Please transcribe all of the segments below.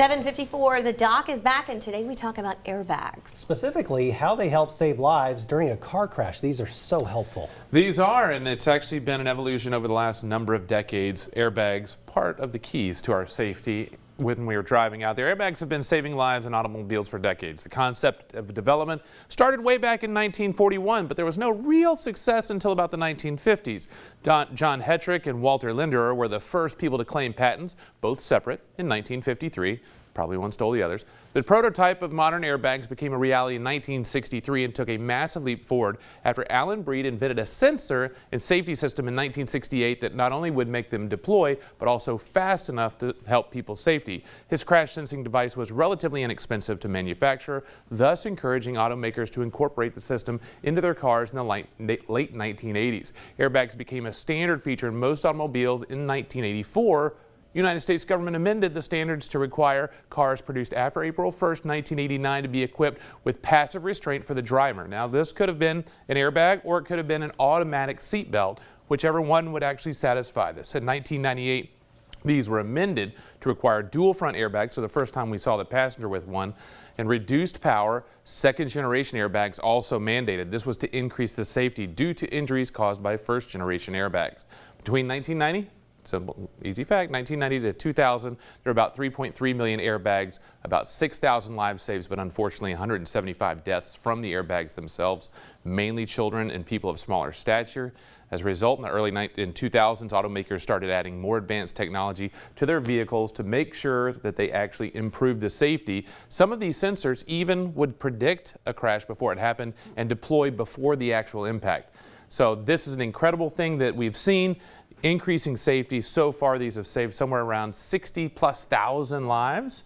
7:54, the doc is back, and today we talk about airbags. Specifically, how they help save lives during a car crash. These are so helpful. These are, and it's actually been an evolution over the last number of decades. Airbags, part of the keys to our safety when we are driving out there. Airbags have been saving lives in automobiles for decades. The concept of development started way back in 1941, but there was no real success until about the 1950s. John Hetrick and Walter Linderer were the first people to claim patents, both separate, in 1953. Probably one stole the others. The prototype of modern airbags became a reality in 1963 and took a massive leap forward after Alan Breed invented a sensor and safety system in 1968 that not only would make them deploy, but also fast enough to help people's safety. His crash sensing device was relatively inexpensive to manufacture, thus encouraging automakers to incorporate the system into their cars in the late 1980s. Airbags became a standard feature in most automobiles in 1984. United States government amended the standards to require cars produced after April 1st, 1989 to be equipped with passive restraint for the driver. Now, this could have been an airbag or it could have been an automatic seatbelt, whichever one would actually satisfy this. In 1998, these were amended to require dual front airbags, so the first time we saw the passenger with one, and reduced power second generation airbags also mandated. This was to increase the safety due to injuries caused by first generation airbags. Between 1990, simple, easy fact, 1990 to 2000, there were about 3.3 million airbags, about 6,000 lives saved, but unfortunately 175 deaths from the airbags themselves, mainly children and people of smaller stature. As a result, in the early 2000s, automakers started adding more advanced technology to their vehicles to make sure that they actually improved the safety. Some of these sensors even would predict a crash before it happened and deploy before the actual impact. So this is an incredible thing that we've seen. Increasing safety. So far, these have saved somewhere around 60,000+ lives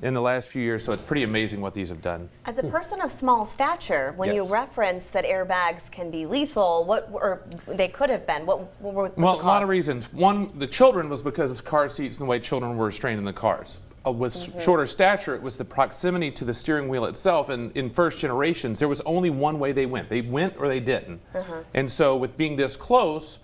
in the last few years, so it's pretty amazing what these have done. As a person of small stature, when you reference that airbags can be lethal, or they could have been, what were the Well, cause? a lot of reasons. One, the children was because of car seats and the way children were restrained in the cars. With shorter stature, it was the proximity to the steering wheel itself, and in first generations, there was only one way they went. They went or they didn't. And so with being this close,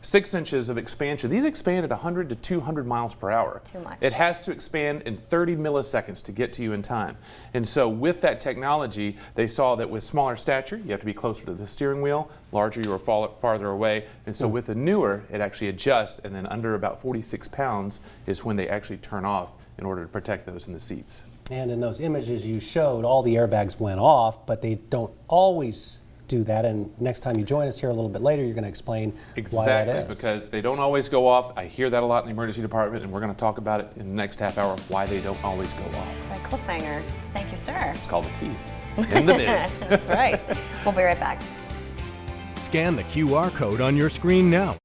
6 inches of expansion. These expand at 100 to 200 miles per hour. Too much. It has to expand in 30 milliseconds to get to you in time. And so with that technology, they saw that with smaller stature, you have to be closer to the steering wheel. Larger, you are farther away. And so with the newer, it actually adjusts, and then under about 46 pounds is when they actually turn off in order to protect those in the seats. And in those images you showed, all the airbags went off, but they don't always do that, and next time you join us here a little bit later, you're going to explain why that is. Exactly, because they don't always go off. I hear that a lot in the emergency department, and we're going to talk about it in the next half hour, why they don't always go off. Right, cliffhanger. Thank you, sir. It's called a tease in the biz. That's right. We'll be right back. Scan the QR code on your screen now